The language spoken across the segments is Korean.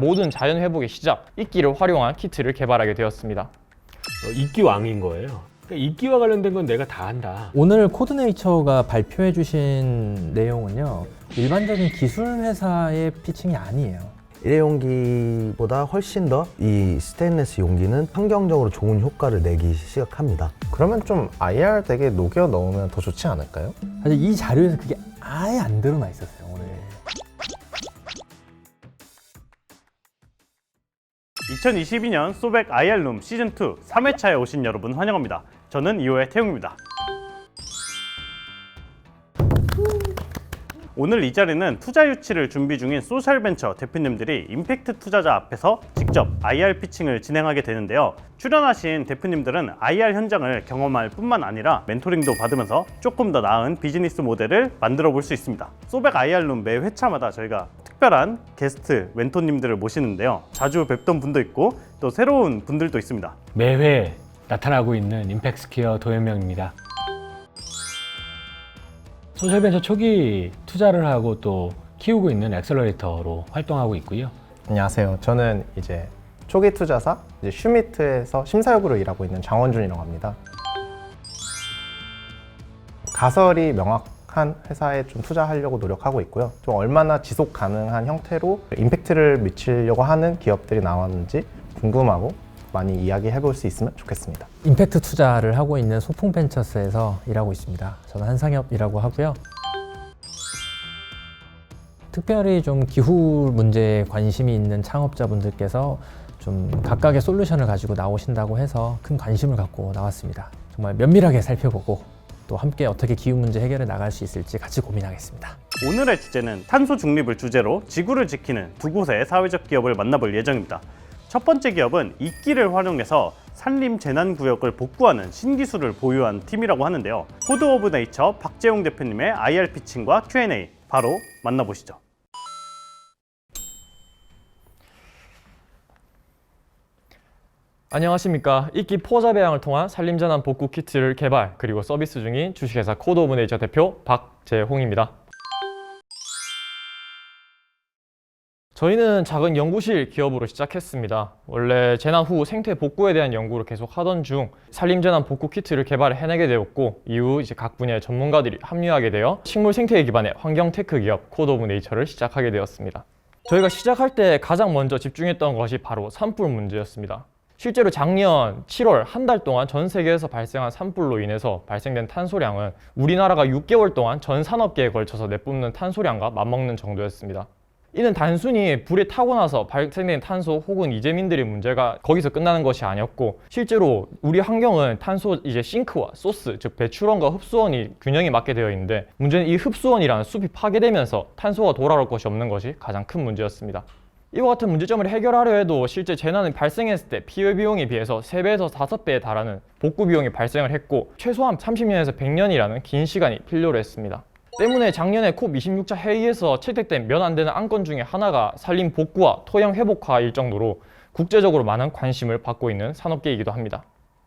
모든 자연 회복의 시작, 이끼를 활용한 키트를 개발하게 되었습니다. 이끼 왕인 거예요. 그러니까 이끼와 관련된 건 내가 다 한다. 오늘 코드네이처가 발표해 주신 내용은요, 일반적인 기술 회사의 피칭이 아니에요. 일회용기보다 훨씬 더 이 스테인리스 용기는 환경적으로 좋은 효과를 내기 시작합니다. 그러면 좀 IR 덱에 녹여 넣으면 더 좋지 않을까요? 사실 이 자료에서 그게 아예 안 드러나 있었어요, 오늘. 2022년 소백 IR룸 시즌2 3회차에 오신 여러분 환영합니다. 저는 2호의 태용입니다. 오늘 이 자리는 투자 유치를 준비 중인 소셜벤처 대표님들이 임팩트 투자자 앞에서 직접 IR 피칭을 진행하게 되는데요. 출연하신 대표님들은 IR 현장을 경험할 뿐만 아니라 멘토링도 받으면서 조금 더 나은 비즈니스 모델을 만들어 볼 수 있습니다. 소백 IR룸 매 회차마다 저희가 특별한 게스트 멘토님들을 모시는데요. 자주 뵙던 분도 있고 또 새로운 분들도 있습니다. 매회 나타나고 있는 임팩스퀘어 도현명입니다. 소셜벤처 초기 투자를 하고 또 키우고 있는 엑셀러레이터로 활동하고 있고요. 안녕하세요. 저는 이제 초기 투자사 슈미트에서 심사역으로 일하고 있는 장원준이라고 합니다. 가설이 명확한 회사에 좀 투자하려고 노력하고 있고요. 좀 얼마나 지속 가능한 형태로 임팩트를 미치려고 하는 기업들이 나왔는지 궁금하고 많이 이야기해 볼 수 있으면 좋겠습니다. 임팩트 투자를 하고 있는 소풍벤처스에서 일하고 있습니다. 저는 한상엽이라고 하고요. 특별히 좀 기후 문제에 관심이 있는 창업자분들께서 좀 각각의 솔루션을 가지고 나오신다고 해서 큰 관심을 갖고 나왔습니다. 정말 면밀하게 살펴보고 또 함께 어떻게 기후 문제 해결해 나갈 수 있을지 같이 고민하겠습니다. 오늘의 주제는 탄소 중립을 주제로 지구를 지키는 두 곳의 사회적 기업을 만나볼 예정입니다. 첫 번째 기업은 이끼를 활용해서 산림 재난구역을 복구하는 신기술을 보유한 팀이라고 하는데요. 코드 오브 네이처 박재용 대표님의 IR 피칭과 Q&A 바로 만나보시죠. 안녕하십니까. 이끼 포자 배양을 통한 산림재난 복구 키트를 개발 그리고 서비스 중인 주식회사 코드 오브 네이처 대표 박재홍입니다. 저희는 작은 연구실 기업으로 시작했습니다. 원래 재난 후 생태 복구에 대한 연구를 계속 하던 중 산림재난 복구 키트를 개발해내게 되었고, 이후 이제 각 분야의 전문가들이 합류하게 되어 식물 생태계 기반의 환경 테크 기업 코드 오브 네이처를 시작하게 되었습니다. 저희가 시작할 때 가장 먼저 집중했던 것이 바로 산불 문제였습니다. 실제로 작년 7월 한 달 동안 전 세계에서 발생한 산불로 인해서 발생된 탄소량은 우리나라가 6개월 동안 전 산업계에 걸쳐서 내뿜는 탄소량과 맞먹는 정도였습니다. 이는 단순히 불에 타고 나서 발생된 탄소 혹은 이재민들의 문제가 거기서 끝나는 것이 아니었고, 실제로 우리 환경은 탄소 싱크와 소스, 즉 배출원과 흡수원이 균형이 맞게 되어 있는데, 문제는 이 흡수원이라는 숲이 파괴되면서 탄소가 돌아올 것이 없는 것이 가장 큰 문제였습니다. 이와 같은 문제점을 해결하려 해도 실제 재난이 발생했을 때 피해 비용에 비해서 3배에서 5배에 달하는 복구 비용이 발생을 했고, 최소한 30년에서 100년이라는 긴 시간이 필요로 했습니다. 때문에 작년에 콥26차 회의에서 채택된 면 안 되는 안건 중에 하나가 산림 복구와 토양 회복화일 정도로 국제적으로 많은 관심을 받고 있는 산업계이기도 합니다.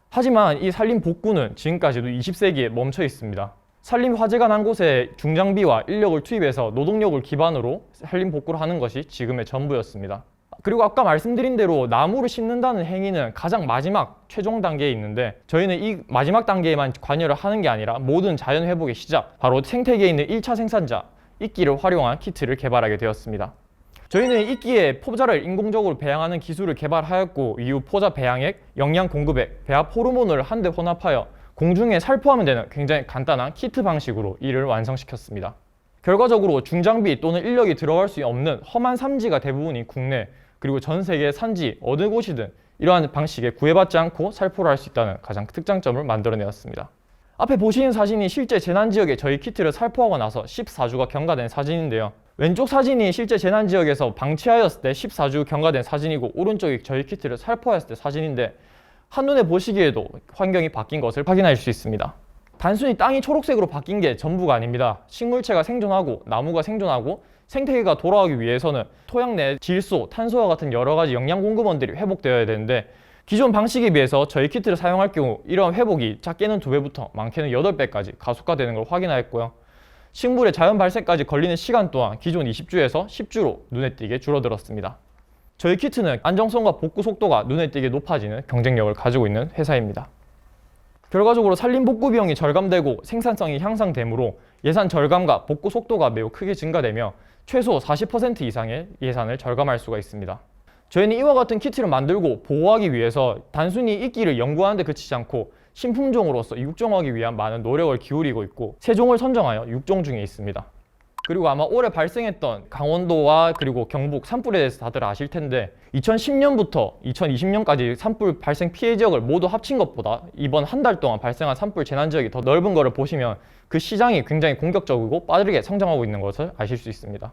하지만 이 산림 복구는 지금까지도 20세기에 멈춰 있습니다. 산림 화재가 난 곳에 중장비와 인력을 투입해서 노동력을 기반으로 산림 복구를 하는 것이 지금의 전부였습니다. 그리고 아까 말씀드린 대로 나무를 심는다는 행위는 가장 마지막 최종 단계에 있는데, 저희는 이 마지막 단계에만 관여를 하는 게 아니라 모든 자연 회복의 시작, 바로 생태계에 있는 1차 생산자 이끼를 활용한 키트를 개발하게 되었습니다. 저희는 이끼에 포자를 인공적으로 배양하는 기술을 개발하였고, 이후 포자 배양액, 영양 공급액, 배합 호르몬을 한데 혼합하여 공중에 살포하면 되는 굉장히 간단한 키트 방식으로 이를 완성시켰습니다. 결과적으로 중장비 또는 인력이 들어갈 수 없는 험한 산지가 대부분인 국내, 그리고 전 세계 산지 어느 곳이든 이러한 방식에 구애받지 않고 살포를 할 수 있다는 가장 특장점을 만들어내었습니다. 앞에 보시는 사진이 실제 재난지역에 저희 키트를 살포하고 나서 14주가 경과된 사진인데요. 왼쪽 사진이 실제 재난지역에서 방치하였을 때 14주 경과된 사진이고, 오른쪽이 저희 키트를 살포하였을 때 사진인데, 한눈에 보시기에도 환경이 바뀐 것을 확인할 수 있습니다. 단순히 땅이 초록색으로 바뀐 게 전부가 아닙니다. 식물체가 생존하고 나무가 생존하고 생태계가 돌아가기 위해서는 토양 내 질소, 탄소와 같은 여러 가지 영양 공급원들이 회복되어야 되는데, 기존 방식에 비해서 저희 키트를 사용할 경우 이러한 회복이 작게는 2배부터 많게는 8배까지 가속화되는 걸 확인하였고요. 식물의 자연 발생까지 걸리는 시간 또한 기존 20주에서 10주로 눈에 띄게 줄어들었습니다. 저희 키트는 안정성과 복구 속도가 눈에 띄게 높아지는 경쟁력을 가지고 있는 회사입니다. 결과적으로 산림 복구 비용이 절감되고 생산성이 향상되므로 예산 절감과 복구 속도가 매우 크게 증가되며 최소 40% 이상의 예산을 절감할 수가 있습니다. 저희는 이와 같은 키트를 만들고 보호하기 위해서 단순히 이끼를 연구하는 데 그치지 않고 신품종으로서 육종하기 위한 많은 노력을 기울이고 있고 3종을 선정하여 6종 중에 있습니다. 그리고 아마 올해 발생했던 강원도와 그리고 경북 산불에 대해서 다들 아실 텐데 2010년부터 2020년까지 산불 발생 피해 지역을 모두 합친 것보다 이번 한 달 동안 발생한 산불 재난 지역이 더 넓은 것을 보시면 그 시장이 굉장히 공격적이고 빠르게 성장하고 있는 것을 아실 수 있습니다.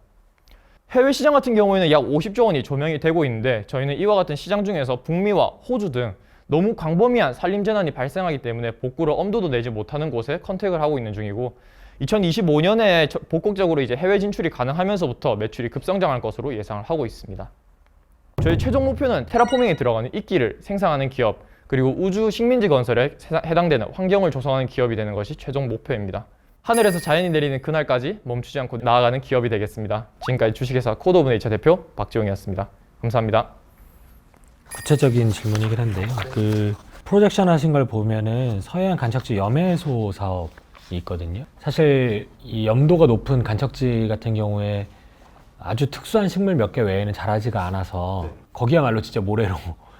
해외 시장 같은 경우에는 약 50조 원이 조명이 되고 있는데 저희는 이와 같은 시장 중에서 북미와 호주 등 너무 광범위한 산림 재난이 발생하기 때문에 복구를 엄두도 내지 못하는 곳에 컨택을 하고 있는 중이고 2025년에 본격적으로 이제 해외 진출이 가능하면서부터 매출이 급성장할 것으로 예상을 하고 있습니다. 저희 최종 목표는 테라포밍에 들어가는 이끼를 생산하는 기업 그리고 우주 식민지 건설에 해당되는 환경을 조성하는 기업이 되는 것이 최종 목표입니다. 하늘에서 자연이 내리는 그날까지 멈추지 않고 나아가는 기업이 되겠습니다. 지금까지 주식회사 코드 오브 네이처 대표 박지용이었습니다. 감사합니다. 구체적인 질문이긴 한데요. 그 프로젝션 하신 걸 보면은 서해안 간척지 염해소 사업이 있거든요. 사실 이 염도가 높은 간척지 같은 경우에 아주 특수한 식물 몇 개 외에는 자라지가 않아서 거기야말로 진짜 모래로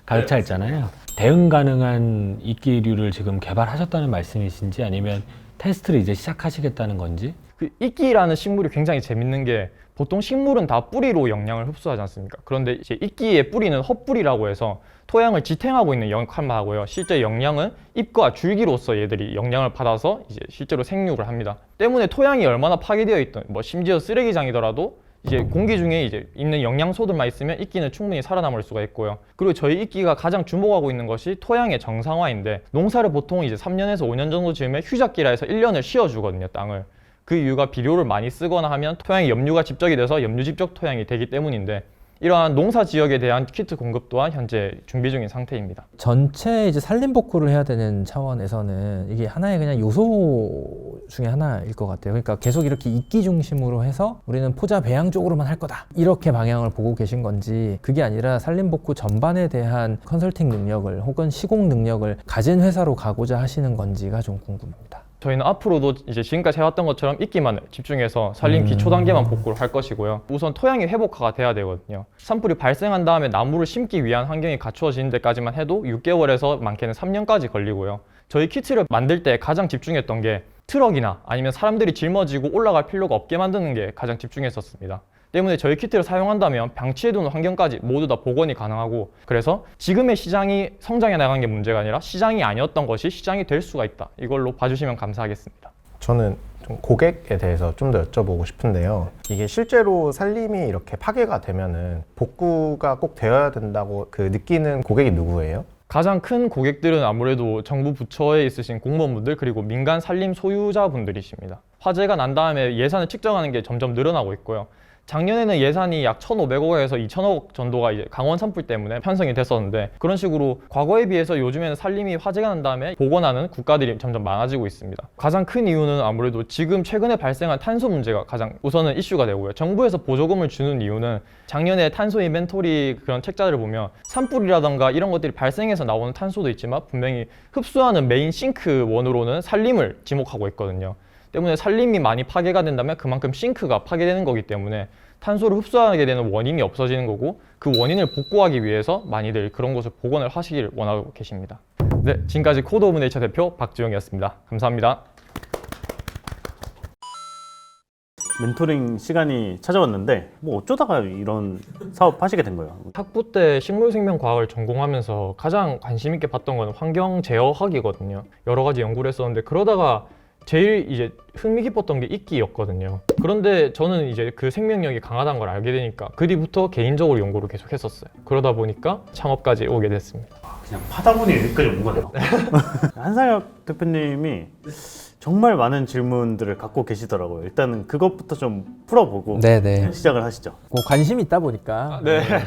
가득 차 있잖아요. 대응 가능한 이끼류를 지금 개발하셨다는 말씀이신지 아니면 테스트를 이제 시작하시겠다는 건지? 그 이끼라는 식물이 굉장히 재밌는 게 보통 식물은 다 뿌리로 영양을 흡수하지 않습니까? 그런데 이제 이끼의 뿌리는 헛뿌리라고 해서 토양을 지탱하고 있는 역할만 하고요. 실제 영양은 잎과 줄기로서 얘들이 영양을 받아서 이제 실제로 생육을 합니다. 때문에 토양이 얼마나 파괴되어 있든 뭐 심지어 쓰레기장이더라도 이제 공기 중에 이제 있는 영양소들만 있으면 이끼는 충분히 살아남을 수가 있고요. 그리고 저희 이끼가 가장 주목하고 있는 것이 토양의 정상화인데 농사를 보통 이제 3년에서 5년 정도 지으면 휴작기라 해서 1년을 쉬어주거든요, 땅을. 그 이유가 비료를 많이 쓰거나 하면 토양에 염류가 집적이 돼서 염류 집적 토양이 되기 때문인데 이러한 농사 지역에 대한 키트 공급 또한 현재 준비 중인 상태입니다. 전체 이제 산림 복구를 해야 되는 차원에서는 이게 하나의 그냥 요소 중에 하나일 것 같아요. 그러니까 계속 이렇게 이끼 중심으로 해서 우리는 포자 배양 쪽으로만 할 거다 이렇게 방향을 보고 계신 건지 그게 아니라 산림 복구 전반에 대한 컨설팅 능력을 혹은 시공 능력을 가진 회사로 가고자 하시는 건지가 좀 궁금합니다. 저희는 앞으로도 이제 지금까지 해왔던 것처럼 이끼만을 집중해서 산림 기초 단계만 복구를 할 것이고요. 우선 토양이 회복화가 돼야 되거든요. 산불이 발생한 다음에 나무를 심기 위한 환경이 갖추어지는 데까지만 해도 6개월에서 많게는 3년까지 걸리고요. 저희 키트를 만들 때 가장 집중했던 게 트럭이나 아니면 사람들이 짊어지고 올라갈 필요가 없게 만드는 게 가장 집중했었습니다. 때문에 저희 키트를 사용한다면 방치해두는 환경까지 모두 다 복원이 가능하고 그래서 지금의 시장이 성장해 나간 게 문제가 아니라 시장이 아니었던 것이 시장이 될 수가 있다. 이걸로 봐주시면 감사하겠습니다. 저는 좀 고객에 대해서 좀 더 여쭤보고 싶은데요. 이게 실제로 산림이 이렇게 파괴가 되면은 복구가 꼭 되어야 된다고 그 느끼는 고객이 누구예요? 가장 큰 고객들은 아무래도 정부 부처에 있으신 공무원분들 그리고 민간 산림 소유자분들이십니다. 화재가 난 다음에 예산을 측정하는 게 점점 늘어나고 있고요. 작년에는 예산이 약 1,500억에서 2,000억 정도가 이제 강원 산불 때문에 편성이 됐었는데 그런 식으로 과거에 비해서 요즘에는 산림이 화재가 난 다음에 복원하는 국가들이 점점 많아지고 있습니다. 가장 큰 이유는 아무래도 지금 최근에 발생한 탄소 문제가 가장 우선은 이슈가 되고요. 정부에서 보조금을 주는 이유는 작년에 탄소 인벤토리 그런 책자를 보면 산불이라던가 이런 것들이 발생해서 나오는 탄소도 있지만 분명히 흡수하는 메인 싱크 원으로는 산림을 지목하고 있거든요. 때문에 산림이 많이 파괴가 된다면 그만큼 싱크가 파괴되는 거기 때문에 탄소를 흡수하게 되는 원인이 없어지는 거고 그 원인을 복구하기 위해서 많이들 그런 것을 복원을 하시길 원하고 계십니다. 네, 지금까지 코드 오브 네이처 대표 박지용이었습니다. 감사합니다. 멘토링 시간이 찾아왔는데 뭐 어쩌다가 이런 사업 하시게 된 거예요? 학부 때 식물생명과학을 전공하면서 가장 관심 있게 봤던 건 환경 제어학이거든요. 여러 가지 연구를 했었는데 그러다가 제일 이제 흥미 깊었던 게 이끼였거든요. 그런데 저는 이제 그 생명력이 강하다는 걸 알게 되니까 그 뒤부터 개인적으로 연구를 계속 했었어요. 그러다 보니까 창업까지 오게 됐습니다. 그냥 파다 보니 여기까지 온 거네요. 한상혁 대표님이 정말 많은 질문들을 갖고 계시더라고요. 일단은 그것부터 좀 풀어보고 네네. 시작을 하시죠. 관심이 있다 보니까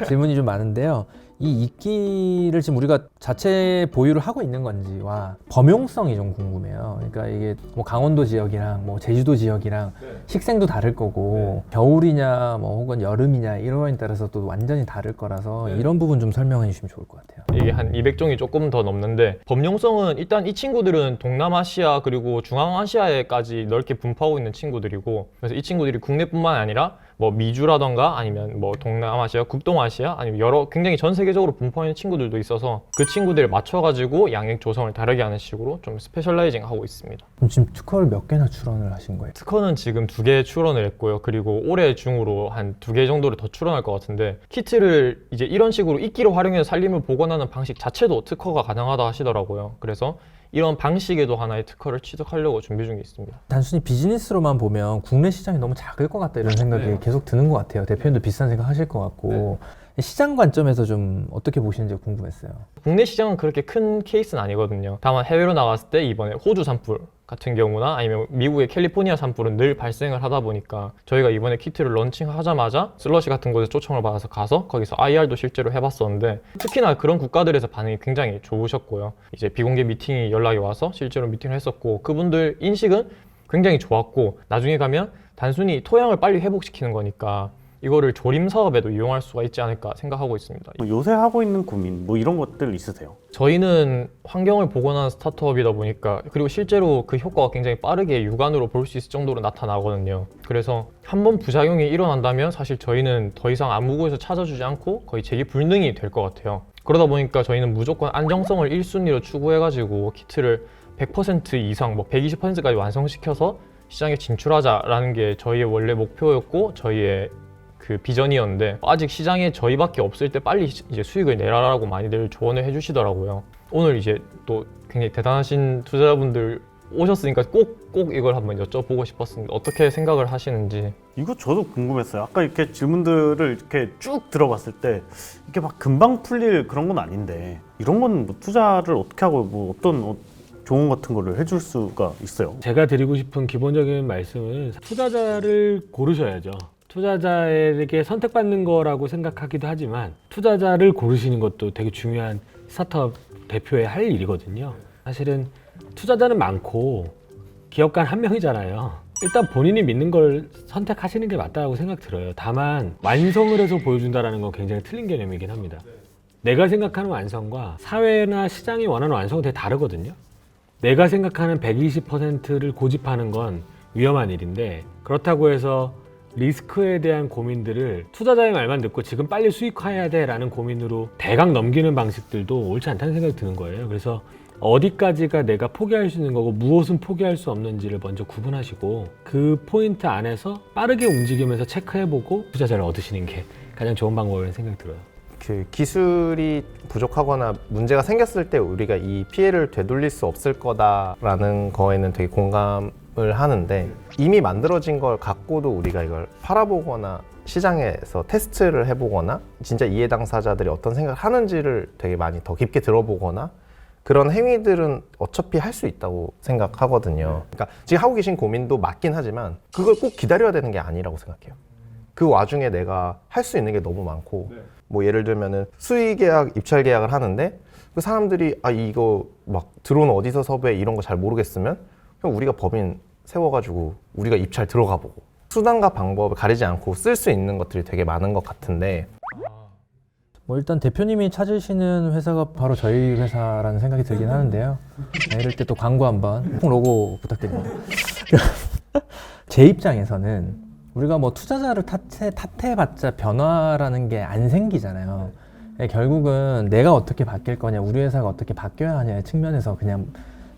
질문이 좀 많은데요. 이 이끼를 지금 우리가 자체 보유를 하고 있는 건지와 범용성이 좀 궁금해요. 그러니까 이게 뭐 강원도 지역이랑 뭐 제주도 지역이랑 식생도 다를 거고 겨울이냐 뭐 혹은 여름이냐 이런 거에 따라서 또 완전히 다를 거라서 이런 부분 좀 설명해 주시면 좋을 것 같아요. 이게 한 200종이 조금 더 넘는데 범용성은 일단 이 친구들은 동남아시아 그리고 중앙아시아에까지 넓게 분포하고 있는 친구들이고 그래서 이 친구들이 국내뿐만 아니라 뭐 미주라던가 아니면 뭐 동남아시아, 북동아시아 아니면 여러 굉장히 전 세계적으로 분포하는 친구들도 있어서 그 친구들을 맞춰가지고 양액 조성을 다르게 하는 식으로 좀 스페셜라이징 하고 있습니다. 그럼 지금 특허를 몇 개나 출원을 하신 거예요? 특허는 지금 2개 출원을 했고요. 그리고 올해 중으로 한 2개 정도를 더 출원할 것 같은데 키트를 이제 이런 식으로 이끼로 활용해서 산림을 복원하는 방식 자체도 특허가 가능하다 하시더라고요. 그래서 이런 방식에도 하나의 특허를 취득하려고 준비 중에 있습니다. 단순히 비즈니스로만 보면 국내 시장이 너무 작을 것 같다 이런 생각이 계속 드는 것 같아요. 대표님도 비슷한 생각 하실 것 같고 시장 관점에서 좀 어떻게 보시는지 궁금했어요. 국내 시장은 그렇게 큰 케이스는 아니거든요. 다만 해외로 나갔을 때 이번에 호주 산불 같은 경우나 아니면 미국의 캘리포니아 산불은 늘 발생을 하다 보니까 저희가 이번에 키트를 런칭하자마자 슬러시 같은 곳에 초청을 받아서 가서 거기서 IR도 실제로 해봤었는데 특히나 그런 국가들에서 반응이 굉장히 좋으셨고요. 이제 비공개 미팅이 연락이 와서 실제로 미팅을 했었고 그분들 인식은 굉장히 좋았고 나중에 가면 단순히 토양을 빨리 회복시키는 거니까 이거를 조림 사업에도 이용할 수가 있지 않을까 생각하고 있습니다. 뭐 요새 하고 있는 고민 뭐 이런 것들 있으세요? 저희는 환경을 복원하는 스타트업이다 보니까 그리고 실제로 그 효과가 굉장히 빠르게 육안으로 볼 수 있을 정도로 나타나거든요. 그래서 한번 부작용이 일어난다면 사실 저희는 더 이상 아무 곳에서 찾아주지 않고 거의 재기 불능이 될 것 같아요. 그러다 보니까 저희는 무조건 안정성을 1순위로 추구해가지고 키트를 100% 이상, 뭐 120%까지 완성시켜서 시장에 진출하자라는 게 저희의 원래 목표였고 저희의 그 비전이었는데 아직 시장에 저희밖에 없을 때 빨리 이제 수익을 내라라고 많이들 조언을 해주시더라고요. 오늘 이제 또 굉장히 대단하신 투자자분들 오셨으니까 꼭 이걸 한번 여쭤보고 싶었습니다. 어떻게 생각을 하시는지. 이거 저도 궁금했어요. 아까 이렇게 질문들을 이렇게 쭉 들어봤을 때 이게 막 금방 풀릴 그런 건 아닌데 이런 건 뭐 투자를 어떻게 하고 뭐 어떤 조언 같은 거를 해줄 수가 있어요? 제가 드리고 싶은 기본적인 말씀은 투자자를 고르셔야죠. 투자자에게 선택받는 거라고 생각하기도 하지만 투자자를 고르시는 것도 되게 중요한 스타트업 대표의 할 일이거든요. 사실은 투자자는 많고 기업가 한 명이잖아요. 일단 본인이 믿는 걸 선택하시는 게 맞다고 생각 들어요. 다만 완성을 해서 보여준다는 건 굉장히 틀린 개념이긴 합니다. 내가 생각하는 완성과 사회나 시장이 원하는 완성은 되게 다르거든요. 내가 생각하는 120%를 고집하는 건 위험한 일인데 그렇다고 해서 리스크에 대한 고민들을 투자자의 말만 듣고 지금 빨리 수익화해야 돼 라는 고민으로 대강 넘기는 방식들도 옳지 않다는 생각이 드는 거예요. 그래서 어디까지가 내가 포기할 수 있는 거고 무엇은 포기할 수 없는지를 먼저 구분하시고 그 포인트 안에서 빠르게 움직이면서 체크해보고 투자자를 얻으시는 게 가장 좋은 방법이라는 생각이 들어요. 그 기술이 부족하거나 문제가 생겼을 때 우리가 이 피해를 되돌릴 수 없을 거다라는 거에는 되게 공감을 하는데 이미 만들어진 걸 갖고도 우리가 이걸 팔아보거나 시장에서 테스트를 해보거나 진짜 이해 당사자들이 어떤 생각을 하는지를 되게 많이 더 깊게 들어보거나 그런 행위들은 어차피 할 수 있다고 생각하거든요. 그러니까 지금 하고 계신 고민도 맞긴 하지만 그걸 꼭 기다려야 되는 게 아니라고 생각해요. 그 와중에 내가 할 수 있는 게 너무 많고 뭐 예를 들면은 수의 계약, 입찰 계약을 하는데 그 사람들이 아 이거 막 드론 어디서 섭외 이런 거 잘 모르겠으면 그냥 우리가 법인 세워가지고 우리가 입찰 들어가 보고 수단과 방법을 가리지 않고 쓸 수 있는 것들이 되게 많은 것 같은데 뭐 일단 대표님이 찾으시는 회사가 바로 저희 회사라는 생각이 들긴 하는데요. 이럴 때 또 광고 한번 로고 부탁드립니다. 제 입장에서는 우리가 뭐 투자자를 탓해봤자 변화라는 게 안 생기잖아요. 결국은 내가 어떻게 바뀔 거냐, 우리 회사가 어떻게 바뀌어야 하냐의 측면에서 그냥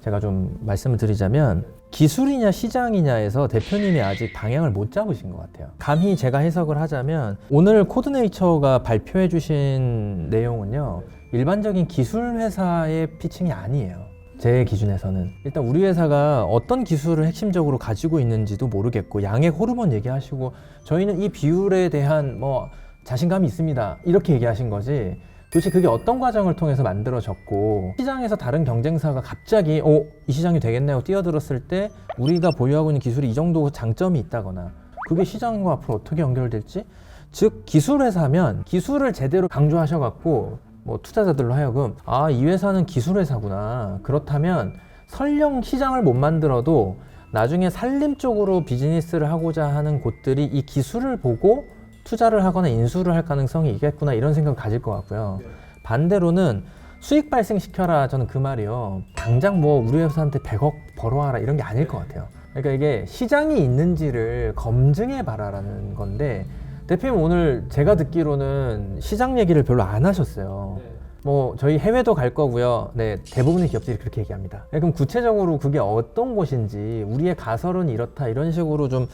제가 좀 말씀을 드리자면 기술이냐 시장이냐에서 대표님이 아직 방향을 못 잡으신 것 같아요. 감히 제가 해석을 하자면 오늘 코드네이처가 발표해 주신 내용은요, 일반적인 기술 회사의 피칭이 아니에요. 제 기준에서는 일단 우리 회사가 어떤 기술을 핵심적으로 가지고 있는지도 모르겠고 양액 호르몬 얘기하시고 저희는 이 비율에 대한 뭐 자신감이 있습니다 이렇게 얘기하신 거지 도대체 그게 어떤 과정을 통해서 만들어졌고 시장에서 다른 경쟁사가 갑자기 이 시장이 되겠네요 뛰어들었을 때 우리가 보유하고 있는 기술이 이 정도 장점이 있다거나 그게 시장과 앞으로 어떻게 연결될지 즉 기술 회사면 기술을 제대로 강조하셔갖고 뭐 투자자들로 하여금 아, 이 회사는 기술 회사구나. 그렇다면 설령 시장을 못 만들어도 나중에 산림 쪽으로 비즈니스를 하고자 하는 곳들이 이 기술을 보고 투자를 하거나 인수를 할 가능성이 있겠구나, 이런 생각을 가질 것 같고요. 반대로는 수익 발생시켜라, 저는 그 말이요. 당장 뭐 우리 회사한테 100억 벌어와라 이런 게 아닐 것 같아요. 그러니까 이게 시장이 있는지를 검증해 봐라라는 건데, 대표님 오늘 제가 듣기로는 시장 얘기를 별로 안 하셨어요. 뭐 저희 해외도 갈 거고요. 네, 대부분의 기업들이 그렇게 얘기합니다. 그럼 구체적으로 그게 어떤 곳인지, 우리의 가설은 이렇다, 이런 식으로 좀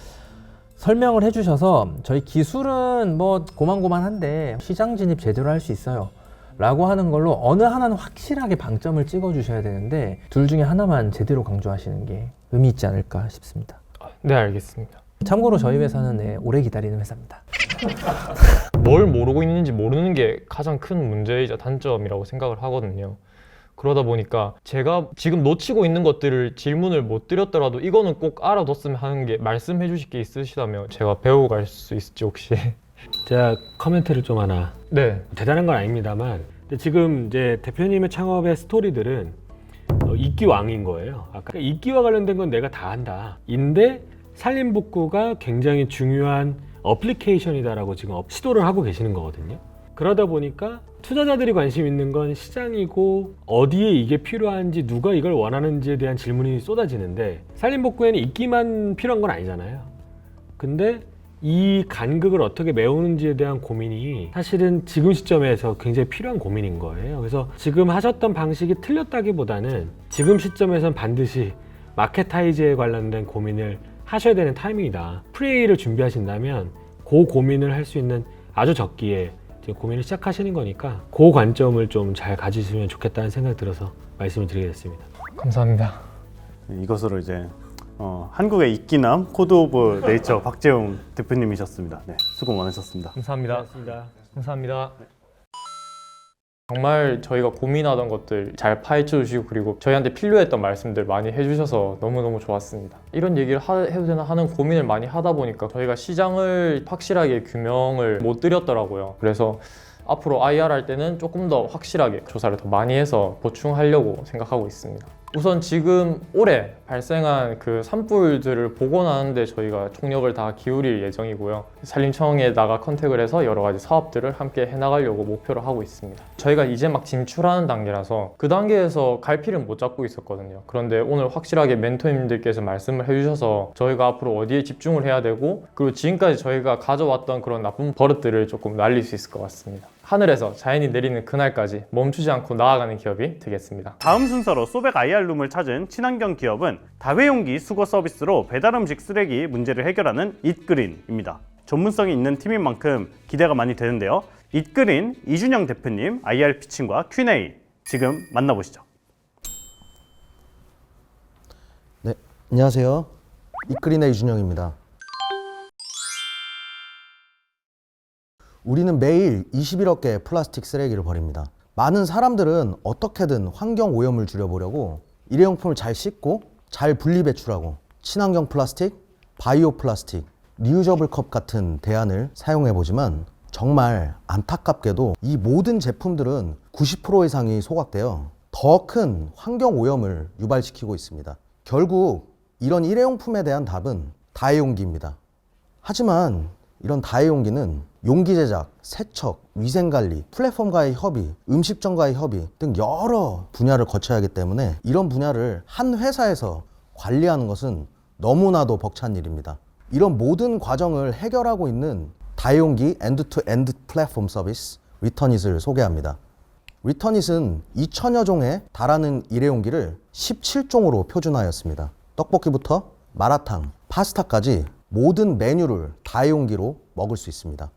설명을 해주셔서 저희 기술은 뭐 고만고만한데 시장 진입 제대로 할 수 있어요 라고 하는 걸로 어느 하나는 확실하게 방점을 찍어 주셔야 되는데, 둘 중에 하나만 제대로 강조하시는 게 의미 있지 않을까 싶습니다. 네, 알겠습니다. 참고로 저희 회사는 네, 오래 기다리는 회사입니다. 뭘 모르고 있는지 모르는 게 가장 큰 문제이자 단점이라고 생각을 하거든요. 그러다 보니까 제가 지금 놓치고 있는 것들을 질문을 못 드렸더라도 이거는 꼭 알아뒀으면 하는 게 말씀해 주실 게 있으시다면 제가 배워갈 수 있을지 혹시. 제가 코멘트를 좀 하나. 네. 대단한 건 아닙니다만, 근데 지금 이제 대표님의 창업의 스토리들은 이끼왕인 거예요. 아까 이끼와 관련된 건 내가 다 한다. 인데 산림복구가 굉장히 중요한 어플리케이션이다라고 지금 시도를 하고 계시는 거거든요. 그러다 보니까 투자자들이 관심 있는 건 시장이고 어디에 이게 필요한지, 누가 이걸 원하는지에 대한 질문이 쏟아지는데, 산림복구에는 이끼만 필요한 건 아니잖아요. 근데 이 간극을 어떻게 메우는지에 대한 고민이 사실은 지금 시점에서 굉장히 필요한 고민인 거예요. 그래서 지금 하셨던 방식이 틀렸다기보다는 지금 시점에선 반드시 마케타이즈에 관련된 고민을 하셔야 되는 타이밍이다. 프레이를 준비하신다면 그 고민을 할 수 있는 아주 적기에 지금 고민을 시작하시는 거니까 그 관점을 좀 잘 가지시면 좋겠다는 생각이 들어서 말씀을 드리게 됐습니다. 감사합니다. 이것으로 이제 한국의 이끼남 코드 오브 네이처 박재웅 대표님이셨습니다. 네, 수고 많으셨습니다. 감사합니다. 고맙습니다. 감사합니다. 정말 저희가 고민하던 것들 잘 파헤쳐 주시고, 그리고 저희한테 필요했던 말씀들 많이 해주셔서 너무너무 좋았습니다. 이런 얘기를 해도 되나 하는 고민을 많이 하다 보니까 저희가 시장을 확실하게 규명을 못 드렸더라고요. 그래서 앞으로 IR 할 때는 조금 더 확실하게 조사를 더 많이 해서 보충하려고 생각하고 있습니다. 우선 지금 올해 발생한 그 산불들을 복원하는데 저희가 총력을 다 기울일 예정이고요. 산림청에다가 컨택을 해서 여러 가지 사업들을 함께 해나가려고 목표로 하고 있습니다. 저희가 이제 막 진출하는 단계라서 그 단계에서 갈피를 못 잡고 있었거든요. 그런데 오늘 확실하게 멘토님들께서 말씀을 해주셔서 저희가 앞으로 어디에 집중을 해야 되고, 그리고 지금까지 저희가 가져왔던 그런 나쁜 버릇들을 조금 날릴 수 있을 것 같습니다. 하늘에서 자연이 내리는 그날까지 멈추지 않고 나아가는 기업이 되겠습니다. 다음 순서로 소백 IR룸을 찾은 친환경 기업은 다회용기 수거 서비스로 배달음식 쓰레기 문제를 해결하는 잇그린입니다. 전문성이 있는 팀인 만큼 기대가 많이 되는데요. 잇그린 이준영 대표님 IR 피칭과 Q&A 지금 만나보시죠. 네, 안녕하세요. 잇그린의 이준영입니다. 우리는 매일 21억 개의 플라스틱 쓰레기를 버립니다. 많은 사람들은 어떻게든 환경 오염을 줄여보려고 일회용품을 잘 씻고 잘 분리 배출하고 친환경 플라스틱, 바이오 플라스틱, 리유저블 컵 같은 대안을 사용해보지만 정말 안타깝게도 이 모든 제품들은 90% 이상이 소각되어 더 큰 환경 오염을 유발시키고 있습니다. 결국 이런 일회용품에 대한 답은 다회용기입니다. 하지만 이런 다회용기는 용기 제작, 세척, 위생관리, 플랫폼과의 협의, 음식점과의 협의 등 여러 분야를 거쳐야 하기 때문에 이런 분야를 한 회사에서 관리하는 것은 너무나도 벅찬 일입니다. 이런 모든 과정을 해결하고 있는 다회용기 엔드-투-엔드 플랫폼 서비스 리터닛을 소개합니다. 리터닛은 2,000여 종에 달하는 일회용기를 17종으로 표준화하였습니다. 떡볶이부터 마라탕, 파스타까지 모든 메뉴를 다회용기로 먹을 수 있습니다.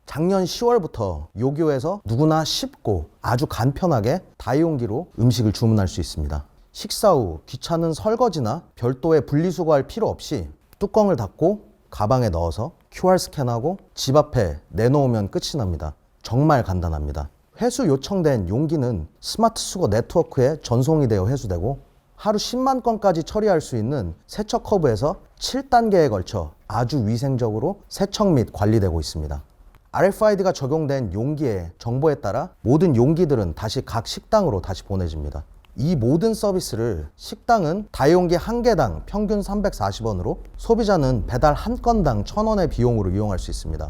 작년 10월부터 요교에서 누구나 쉽고 아주 간편하게 다회용기로 음식을 주문할 수 있습니다. 식사 후 귀찮은 설거지나 별도의 분리수거할 필요 없이 뚜껑을 닫고 가방에 넣어서 QR 스캔하고 집 앞에 내놓으면 끝이 납니다. 정말 간단합니다. 회수 요청된 용기는 스마트 수거 네트워크에 전송이 되어 회수되고 하루 10만 건까지 처리할 수 있는 세척 커브에서 7단계에 걸쳐 아주 위생적으로 세척 및 관리되고 있습니다. RFID가 적용된 용기의 정보에 따라 모든 용기들은 다시 각 식당으로 다시 보내집니다. 이 모든 서비스를 식당은 다용기 한 개당 평균 340원으로 소비자는 배달 한 건당 1,000원의 비용으로 이용할 수 있습니다.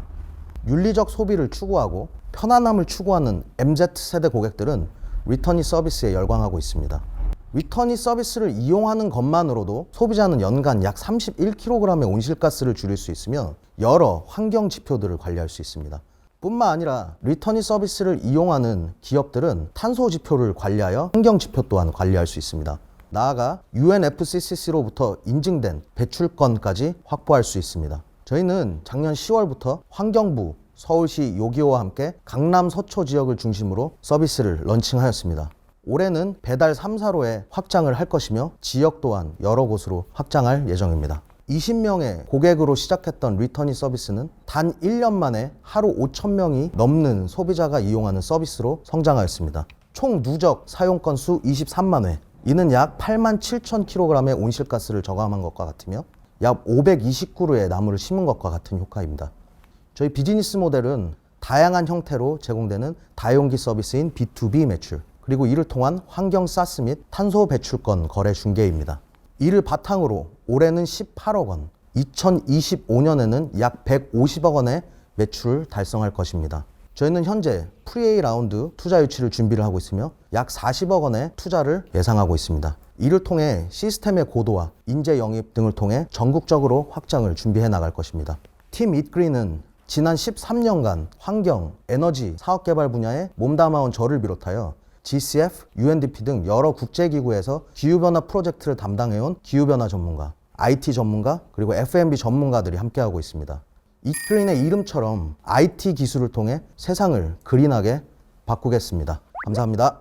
윤리적 소비를 추구하고 편안함을 추구하는 MZ세대 고객들은 리터니 서비스에 열광하고 있습니다. 리터니 서비스를 이용하는 것만으로도 소비자는 연간 약 31kg의 온실가스를 줄일 수 있으며 여러 환경 지표들을 관리할 수 있습니다. 뿐만 아니라 리터니 서비스를 이용하는 기업들은 탄소 지표를 관리하여 환경 지표 또한 관리할 수 있습니다. 나아가 UNFCCC로부터 인증된 배출권까지 확보할 수 있습니다. 저희는 작년 10월부터 환경부, 서울시 요기요와 함께 강남 서초 지역을 중심으로 서비스를 런칭하였습니다. 올해는 배달 3사로에 확장을 할 것이며 지역 또한 여러 곳으로 확장할 예정입니다. 20명의 고객으로 시작했던 리터니 서비스는 단 1년 만에 하루 5,000명이 넘는 소비자가 이용하는 서비스로 성장하였습니다. 총 누적 사용 건수 23만 회, 이는 약 87,000kg의 온실가스를 저감한 것과 같으며 약 529그루의 나무를 심은 것과 같은 효과입니다. 저희 비즈니스 모델은 다양한 형태로 제공되는 다용기 서비스인 B2B 매출, 그리고 이를 통한 환경 사스 및 탄소 배출권 거래 중개입니다. 이를 바탕으로 올해는 18억 원, 2025년에는 약 150억 원의 매출을 달성할 것입니다. 저희는 현재 프리-A 라운드 투자 유치를 준비를 하고 있으며 약 40억 원의 투자를 예상하고 있습니다. 이를 통해 시스템의 고도화, 인재 영입 등을 통해 전국적으로 확장을 준비해 나갈 것입니다. 팀 잇그린은 지난 13년간 환경, 에너지, 사업개발 분야에 몸담아온 저를 비롯하여 GCF, UNDP 등 여러 국제기구에서 기후변화 프로젝트를 담당해온 기후변화 전문가, IT 전문가, 그리고 F&B 전문가들이 함께하고 있습니다. 잇그린의 이름처럼 IT 기술을 통해 세상을 그린하게 바꾸겠습니다. 감사합니다.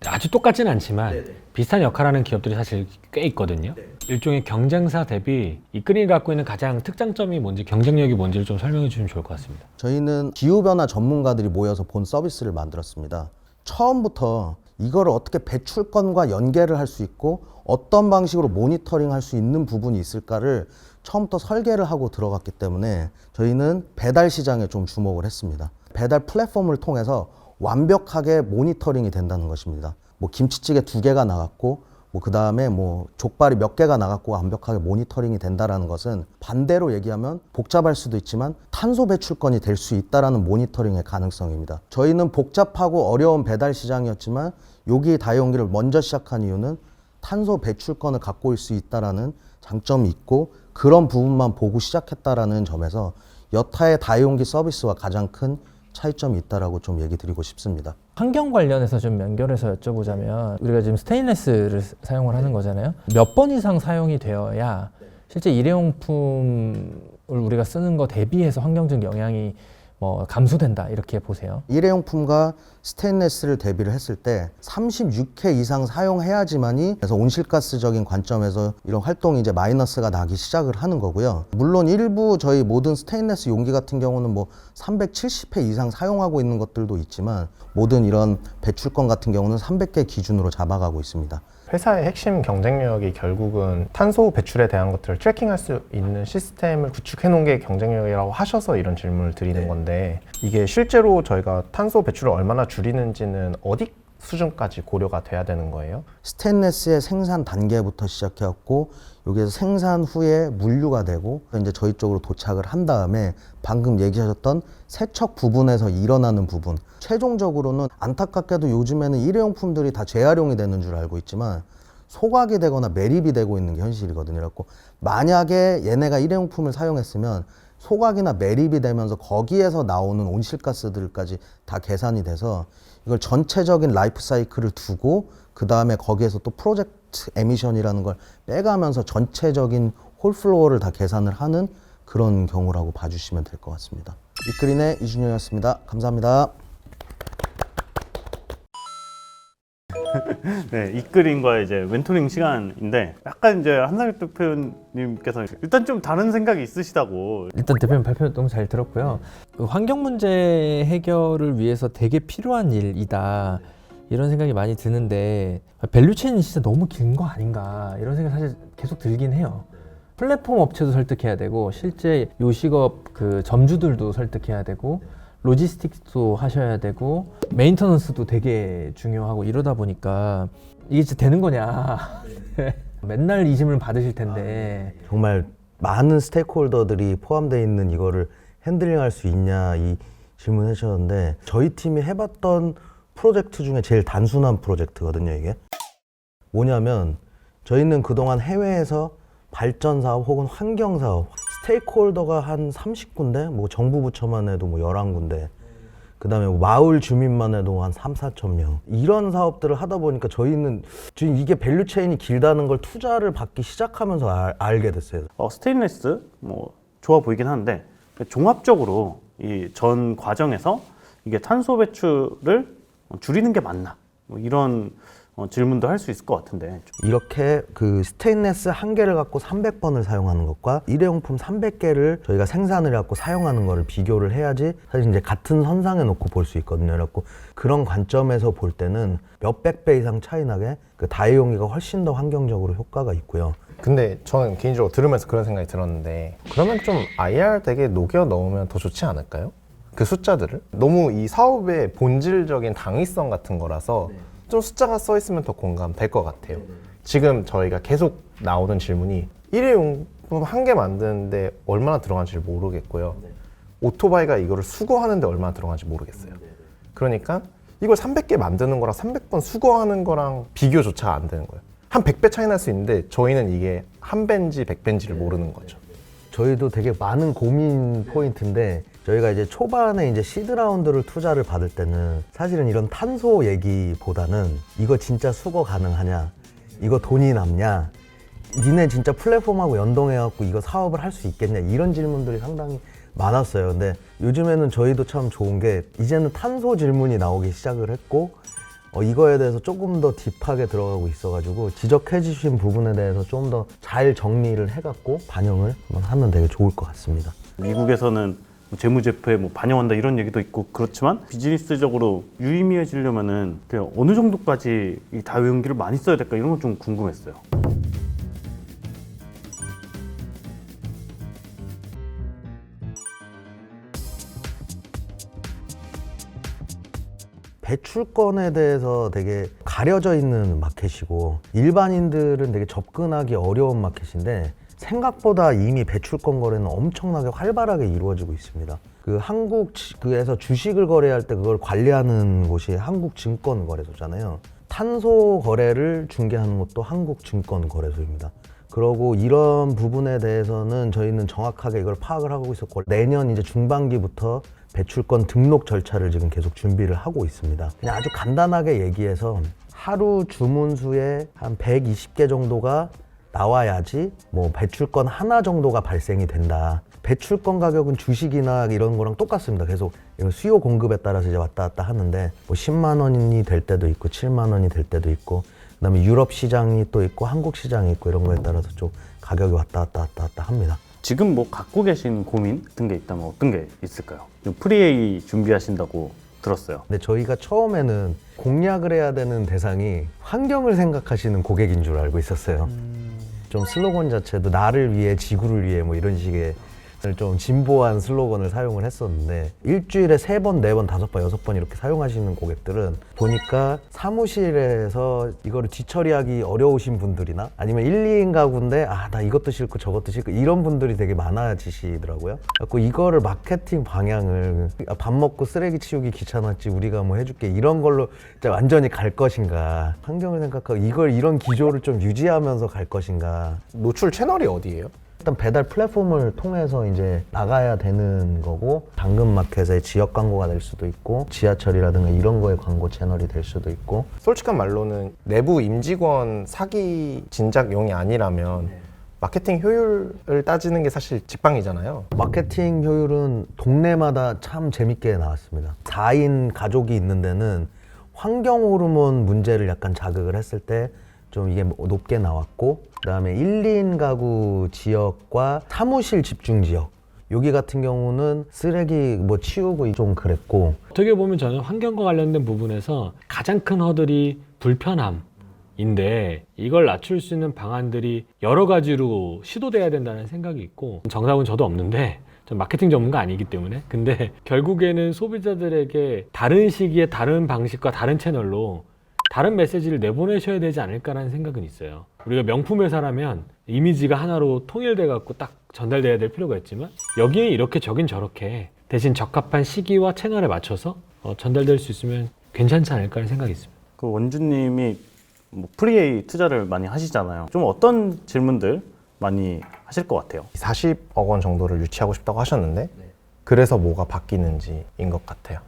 아주 똑같진 않지만 비슷한 역할을 하는 기업들이 사실 꽤 있거든요. 일종의 경쟁사 대비 잇그린이 갖고 있는 가장 특장점이 뭔지, 경쟁력이 뭔지를 좀 설명해 주시면 좋을 것 같습니다. 저희는 기후변화 전문가들이 모여서 본 서비스를 만들었습니다. 처음부터 이걸 어떻게 배출권과 연계를 할 수 있고 어떤 방식으로 모니터링 할 수 있는 부분이 있을까를 처음부터 설계를 하고 들어갔기 때문에 저희는 배달 시장에 좀 주목을 했습니다. 배달 플랫폼을 통해서 완벽하게 모니터링이 된다는 것입니다. 뭐 김치찌개 2개가 나갔고 그 다음에 뭐 족발이 몇 개가 나갔고 완벽하게 모니터링이 된다는 것은 반대로 얘기하면 복잡할 수도 있지만 탄소 배출권이 될 수 있다는 모니터링의 가능성입니다. 저희는 복잡하고 어려운 배달 시장이었지만 여기 다용기를 먼저 시작한 이유는 탄소 배출권을 갖고 올 수 있다는 장점이 있고 그런 부분만 보고 시작했다는 점에서 여타의 다용기 서비스와 가장 큰 차이점이 있다라고 좀 얘기 드리고 싶습니다. 환경 관련해서 좀 연결해서 여쭤보자면 우리가 지금 스테인레스를 사용을 하는 거잖아요. 몇 번 이상 사용이 되어야 실제 일회용품을 우리가 쓰는 거 대비해서 환경적 영향이 뭐 감소된다 이렇게 보세요? 일회용품과 스테인레스를 대비를 했을 때 36회 이상 사용해야지만이 그래서 온실가스적인 관점에서 이런 활동이 이제 마이너스가 나기 시작을 하는 거고요. 물론 일부 저희 모든 스테인레스 용기 같은 경우는 뭐 370회 이상 사용하고 있는 것들도 있지만 모든 이런 배출권 같은 경우는 300개 기준으로 잡아가고 있습니다. 회사의 핵심 경쟁력이 결국은 탄소 배출에 대한 것들을 트래킹할 수 있는 시스템을 구축해 놓은 게 경쟁력이라고 하셔서 이런 질문을 드리는 건데 이게 실제로 저희가 탄소 배출을 얼마나 줄이는지는 어디 수준까지 고려가 돼야 되는 거예요? 스테인레스의 생산 단계부터 시작해갖고 여기에서 생산 후에 물류가 되고 이제 저희 쪽으로 도착을 한 다음에 방금 얘기하셨던 세척 부분에서 일어나는 부분, 최종적으로는 안타깝게도 요즘에는 일회용품들이 다 재활용이 되는 줄 알고 있지만 소각이 되거나 매립이 되고 있는 게 현실이거든요. 그래서 만약에 얘네가 일회용품을 사용했으면 소각이나 매립이 되면서 거기에서 나오는 온실가스들까지 다 계산이 돼서 이걸 전체적인 라이프 사이클을 두고 그 다음에 거기에서 또 프로젝트 에미션이라는 걸 빼가면서 전체적인 홀플로어를 다 계산을 하는 그런 경우라고 봐주시면 될 것 같습니다. 잇그린의 이준영이었습니다. 감사합니다. 네, 잇그린과의 이제 멘토링 시간인데 약간 이제 한상혁 대표님께서 일단 좀 다른 생각이 있으시다고. 일단 대표님 발표 너무 잘 들었고요. 그 환경 문제 해결을 위해서 되게 필요한 일이다 이런 생각이 많이 드는데 밸류체인이 진짜 너무 긴 거 아닌가 이런 생각이 사실 계속 들긴 해요. 플랫폼 업체도 설득해야 되고 실제 요식업 그 점주들도 설득해야 되고 로지스틱스도 하셔야 되고 메인터넌스도 되게 중요하고 이러다 보니까 이게 진짜 되는 거냐. 맨날 이 질문을 받으실 텐데 정말 많은 스테이크홀더들이 포함되어 있는 이거를 핸들링할 수 있냐 이 질문을 해주셨는데 저희 팀이 해봤던 프로젝트 중에 제일 단순한 프로젝트거든요. 이게 뭐냐면 저희는 그동안 해외에서 발전 사업 혹은 환경 사업 스테이크홀더가 한 30군데 뭐 정부 부처만 해도 뭐 11군데 그다음에 뭐 마을 주민만 해도 한 3, 4천 명 이런 사업들을 하다 보니까 저희는 지금 이게 밸류 체인이 길다는 걸 투자를 받기 시작하면서 알게 됐어요. 스테인리스 뭐 좋아 보이긴 하는데 종합적으로 이 전 과정에서 이게 탄소 배출을 줄이는 게 맞나? 뭐 이런 질문도 할 수 있을 것 같은데. 이렇게 그 스테인레스 한 개를 갖고 300번을 사용하는 것과 일회용품 300개를 저희가 생산을 해갖고 사용하는 거를 비교를 해야지 사실 이제 같은 선상에 놓고 볼 수 있거든요. 그래갖고 그런 관점에서 볼 때는 몇백 배 이상 차이 나게 그 다이용기가 훨씬 더 환경적으로 효과가 있고요. 근데 저는 개인적으로 들으면서 그런 생각이 들었는데 그러면 좀 IR 덱에 녹여 넣으면 더 좋지 않을까요? 그 숫자들을 너무 이 사업의 본질적인 당위성 같은 거라서 좀 숫자가 써 있으면 더 공감될 것 같아요. 지금 저희가 계속 나오는 질문이 일회용품 한 개 만드는데 얼마나 들어가는지 모르겠고요. 오토바이가 이거를 수거하는데 얼마나 들어가는지 모르겠어요. 그러니까 이걸 300개 만드는 거랑 300번 수거하는 거랑 비교조차 안 되는 거예요. 한 100배 차이 날 수 있는데 저희는 이게 한 배인지 100배인지를 모르는 거죠. 저희도 되게 많은 고민 포인트인데 저희가 이제 초반에 이제 시드 라운드를 투자를 받을 때는 사실은 이런 탄소 얘기보다는 이거 진짜 수거 가능하냐, 이거 돈이 남냐, 니네 진짜 플랫폼하고 연동해갖고 이거 사업을 할 수 있겠냐 이런 질문들이 상당히 많았어요. 근데 요즘에는 저희도 참 좋은 게 이제는 탄소 질문이 나오기 시작을 했고 이거에 대해서 조금 더 딥하게 들어가고 있어가지고 지적해 주신 부분에 대해서 좀 더 잘 정리를 해갖고 반영을 한번 하면 되게 좋을 것 같습니다. 미국에서는 재무제표에 뭐 반영한다 이런 얘기도 있고 그렇지만 비즈니스적으로 유의미해지려면은 어느 정도까지 이 다용기를 많이 써야 될까 이런 건 좀 궁금했어요. 배출권에 대해서 되게 가려져 있는 마켓이고 일반인들은 되게 접근하기 어려운 마켓인데 생각보다 이미 배출권 거래는 엄청나게 활발하게 이루어지고 있습니다. 그 한국에서 주식을 거래할 때 그걸 관리하는 곳이 한국증권거래소잖아요. 탄소 거래를 중개하는 것도 한국증권거래소입니다. 그러고 이런 부분에 대해서는 저희는 정확하게 이걸 파악을 하고 있었고 내년 이제 중반기부터 배출권 등록 절차를 지금 계속 준비를 하고 있습니다. 그냥 아주 간단하게 얘기해서 하루 주문수에 한 120개 정도가 나와야지 뭐 배출권 하나 정도가 발생이 된다. 배출권 가격은 주식이나 이런 거랑 똑같습니다. 계속 수요 공급에 따라서 이제 왔다 갔다 하는데 뭐 10만 원이 될 때도 있고 7만 원이 될 때도 있고 그다음에 유럽 시장이 또 있고 한국 시장이 있고 이런 거에 따라서 좀 가격이 왔다 갔다 합니다. 지금 뭐 갖고 계신 고민 같은 게 있다면 어떤 게 있을까요? 프리A 준비하신다고 들었어요. 근데 저희가 처음에는 공략을 해야 되는 대상이 환경을 생각하시는 고객인 줄 알고 있었어요. 좀 슬로건 자체도 나를 위해 지구를 위해 뭐 이런 식의 좀 진보한 슬로건을 사용을 했었는데 일주일에 3번, 4번, 5번, 6번 이렇게 사용하시는 고객들은 보니까 사무실에서 이거를 뒤처리하기 어려우신 분들이나 아니면 1, 2인 가구인데 나 이것도 싫고 저것도 싫고 이런 분들이 되게 많아지시더라고요. 그래서 이거를 마케팅 방향을 밥 먹고 쓰레기 치우기 귀찮았지 우리가 뭐 해줄게 이런 걸로 진짜 완전히 갈 것인가 환경을 생각하고 이걸 이런 기조를 좀 유지하면서 갈 것인가. 노출 채널이 어디예요? 일단 배달 플랫폼을 통해서 이제 나가야 되는 거고 당근마켓의 지역 광고가 될 수도 있고 지하철이라든가 이런 거의 광고 채널이 될 수도 있고 솔직한 말로는 내부 임직원 사기 진작용이 아니라면 마케팅 효율을 따지는 게 사실 직방이잖아요. 마케팅 효율은 동네마다 참 재밌게 나왔습니다. 4인 가족이 있는 데는 환경 호르몬 문제를 약간 자극을 했을 때 좀 이게 높게 나왔고 그다음에 1, 2인 가구 지역과 사무실 집중 지역 여기 같은 경우는 쓰레기 뭐 치우고 좀 그랬고 어떻게 보면 저는 환경과 관련된 부분에서 가장 큰 허들이 불편함 인데 이걸 낮출 수 있는 방안들이 여러 가지로 시도돼야 된다는 생각이 있고, 정답은 저도 없는데 전 마케팅 전문가 아니기 때문에. 근데 결국에는 소비자들에게 다른 시기에 다른 방식과 다른 채널로 다른 메시지를 내보내셔야 되지 않을까라는 생각은 있어요. 우리가 명품 회사라면 이미지가 하나로 통일돼 갖고 딱 전달돼야 될 필요가 있지만, 여기에 이렇게 저긴 저렇게 대신 적합한 시기와 채널에 맞춰서 전달될 수 있으면 괜찮지 않을까 하는 생각이 있습니다. 그 원주님이 뭐 프리에이 투자를 많이 하시잖아요. 좀 어떤 질문들 많이 하실 것 같아요? 40억 원 정도를 유치하고 싶다고 하셨는데 그래서 뭐가 바뀌는지인 것 같아요.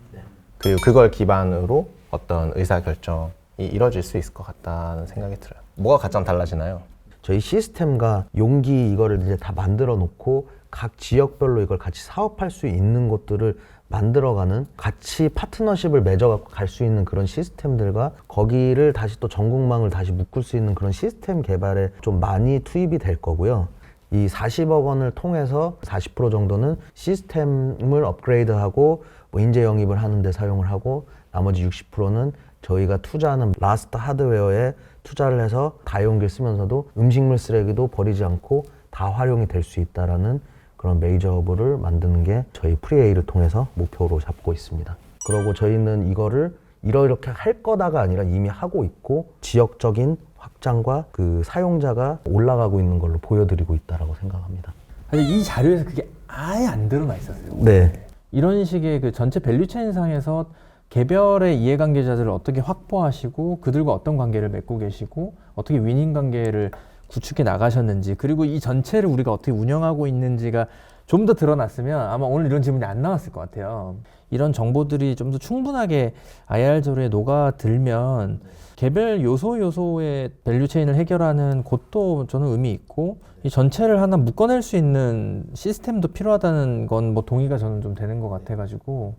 그리고 그걸 기반으로 어떤 의사결정이 이뤄질 수 있을 것 같다는 생각이 들어요. 뭐가 가장 달라지나요? 저희 시스템과 용기 이거를 이제 다 만들어 놓고 각 지역별로 이걸 같이 사업할 수 있는 것들을 만들어가는, 같이 파트너십을 맺어갖고 갈 수 있는 그런 시스템들과 거기를 다시 또 전국망을 다시 묶을 수 있는 그런 시스템 개발에 좀 많이 투입이 될 거고요. 이 40억 원을 통해서 40% 정도는 시스템을 업그레이드하고 뭐 인재 영입을 하는 데 사용을 하고, 나머지 60%는 저희가 투자하는 라스트 하드웨어에 투자를 해서 다용기를 쓰면서도 음식물 쓰레기도 버리지 않고 다 활용이 될 수 있다라는 그런 메이저 허브를 만드는 게 저희 프리에이를 통해서 목표로 잡고 있습니다. 그리고 저희는 이거를 이렇게 할 거다가 아니라 이미 하고 있고, 지역적인 확장과 그 사용자가 올라가고 있는 걸로 보여드리고 있다라고 생각합니다. 사실 이 자료에서 그게 아예 안 드러나 있었어요. 네. 이런 식의 그 전체 밸류체인 상에서 개별의 이해관계자들을 어떻게 확보하시고 그들과 어떤 관계를 맺고 계시고 어떻게 위닝 관계를 구축해 나가셨는지, 그리고 이 전체를 우리가 어떻게 운영하고 있는지가 좀 더 드러났으면 아마 오늘 이런 질문이 안 나왔을 것 같아요. 이런 정보들이 좀 더 충분하게 IR 자료에 녹아들면 개별 요소의 밸류체인을 해결하는 곳도 저는 의미 있고, 이 전체를 하나 묶어낼 수 있는 시스템도 필요하다는 건 뭐 동의가 저는 좀 되는 것 같아가지고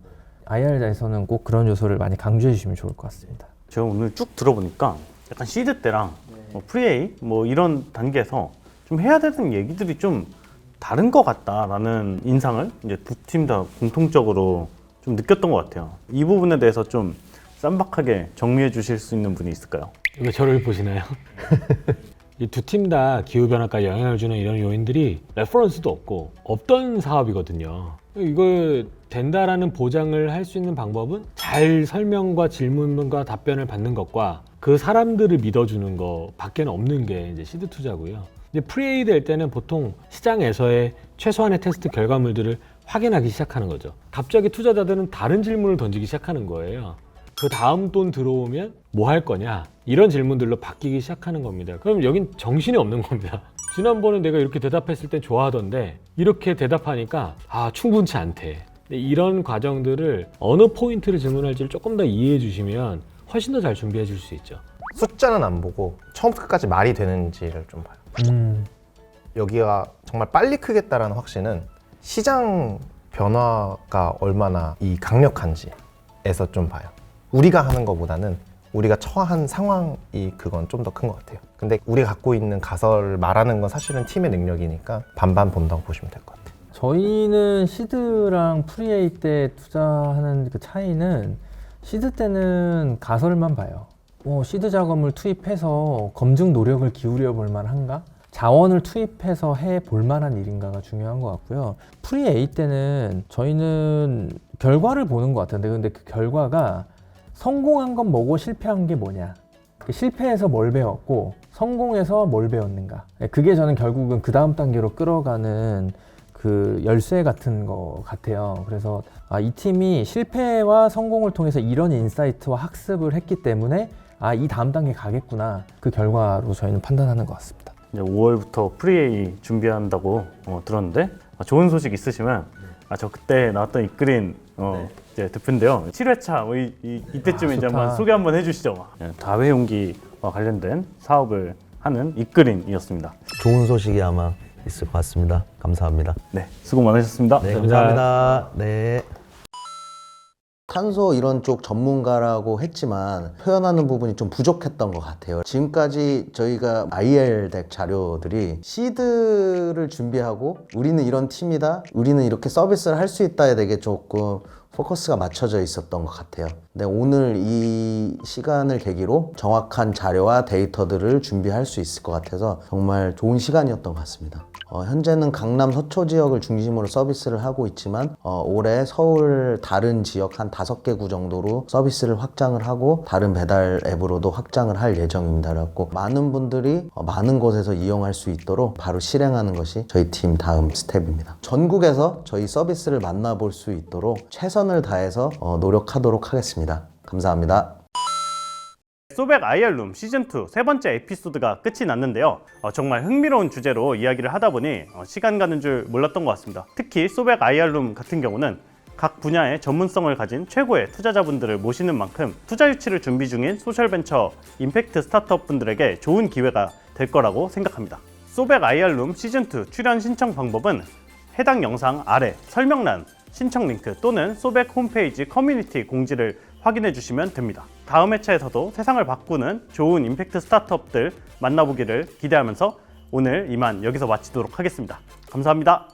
IR자에서는 꼭 그런 요소를 많이 강조해 주시면 좋을 것 같습니다. 제가 오늘 쭉 들어보니까 약간 시드 때랑 뭐 프리에이 뭐 이런 단계에서 좀 해야 되는 얘기들이 좀 다른 것 같다라는 인상을 이제 두 팀 다 공통적으로 좀 느꼈던 것 같아요. 이 부분에 대해서 좀 쌈박하게 정리해 주실 수 있는 분이 있을까요? 이거 저를 보시나요? 이 두 팀 다 기후변화까지 영향을 주는 이런 요인들이 레퍼런스도 없고 없던 사업이거든요. 이걸 된다라는 보장을 할 수 있는 방법은 잘 설명과 질문과 답변을 받는 것과 그 사람들을 믿어주는 거 밖에는 없는 게 이제 시드 투자고요. 이제 프리에이 될 때는 보통 시장에서의 최소한의 테스트 결과물들을 확인하기 시작하는 거죠. 갑자기 투자자들은 다른 질문을 던지기 시작하는 거예요. 그 다음 돈 들어오면 뭐 할 거냐? 이런 질문들로 바뀌기 시작하는 겁니다. 그럼 여긴 정신이 없는 겁니다. 지난번에 내가 이렇게 대답했을 땐 좋아하던데 이렇게 대답하니까 충분치 않대. 이런 과정들을 어느 포인트를 질문할지를 조금 더 이해해 주시면 훨씬 더 잘 준비해 줄 수 있죠. 숫자는 안 보고 처음부터 끝까지 말이 되는지를 좀 봐요. 여기가 정말 빨리 크겠다라는 확신은 시장 변화가 얼마나 강력한지에서 좀 봐요. 우리가 하는 것보다는 우리가 처한 상황이 그건 좀 더 큰 것 같아요. 근데 우리가 갖고 있는 가설을 말하는 건 사실은 팀의 능력이니까 반반 본다고 보시면 될 것 같아요. 저희는 시드랑 프리에이 때 투자하는 그 차이는, 시드 때는 가설만 봐요. 시드 자금을 투입해서 검증 노력을 기울여 볼 만한가? 자원을 투입해서 해 볼 만한 일인가가 중요한 것 같고요. 프리에이 때는 저희는 결과를 보는 것 같은데, 근데 그 결과가 성공한 건 뭐고 실패한 게 뭐냐, 실패해서 뭘 배웠고 성공해서 뭘 배웠는가, 그게 저는 결국은 그 다음 단계로 끌어가는 그 열쇠 같은 거 같아요. 그래서 이 팀이 실패와 성공을 통해서 이런 인사이트와 학습을 했기 때문에 이 다음 단계 가겠구나, 그 결과로 저희는 판단하는 것 같습니다. 이제 5월부터 프리에이 준비한다고 들었는데 좋은 소식 있으시면 저 그때 나왔던 이끌인 이제 대표인데요. 7회차 이때쯤에 이제 좋다. 한번 소개 한번 해주시죠. 다회용기와 관련된 사업을 하는 이끌인이었습니다. 좋은 소식이 아마 있을 것 같습니다. 감사합니다. 네, 수고 많으셨습니다. 네, 감사합니다. 네. 탄소 이런 쪽 전문가라고 했지만 표현하는 부분이 좀 부족했던 것 같아요. 지금까지 저희가 IR 덱 자료들이 시드를 준비하고 우리는 이런 팀이다, 우리는 이렇게 서비스를 할 수 있다에 되게 조금 포커스가 맞춰져 있었던 것 같아요. 근데 오늘 이 시간을 계기로 정확한 자료와 데이터들을 준비할 수 있을 것 같아서 정말 좋은 시간이었던 것 같습니다. 현재는 강남 서초 지역을 중심으로 서비스를 하고 있지만 올해 서울 다른 지역 한 5개 구 정도로 서비스를 확장을 하고 다른 배달 앱으로도 확장을 할 예정입니다. 그래서 많은 분들이 많은 곳에서 이용할 수 있도록 바로 실행하는 것이 저희 팀 다음 스텝입니다. 전국에서 저희 서비스를 만나볼 수 있도록 최선을 다해서 노력하도록 하겠습니다. 감사합니다. 소백 IR룸 시즌2 세 번째 에피소드가 끝이 났는데요. 정말 흥미로운 주제로 이야기를 하다 보니 시간 가는 줄 몰랐던 것 같습니다. 특히 소백 IR룸 같은 경우는 각 분야의 전문성을 가진 최고의 투자자분들을 모시는 만큼 투자 유치를 준비 중인 소셜벤처 임팩트 스타트업 분들에게 좋은 기회가 될 거라고 생각합니다. 소백 IR룸 시즌2 출연 신청 방법은 해당 영상 아래 설명란 신청 링크 또는 소백 홈페이지 커뮤니티 공지를 확인해 주시면 됩니다. 다음 회차에서도 세상을 바꾸는 좋은 임팩트 스타트업들 만나보기를 기대하면서 오늘 이만 여기서 마치도록 하겠습니다. 감사합니다.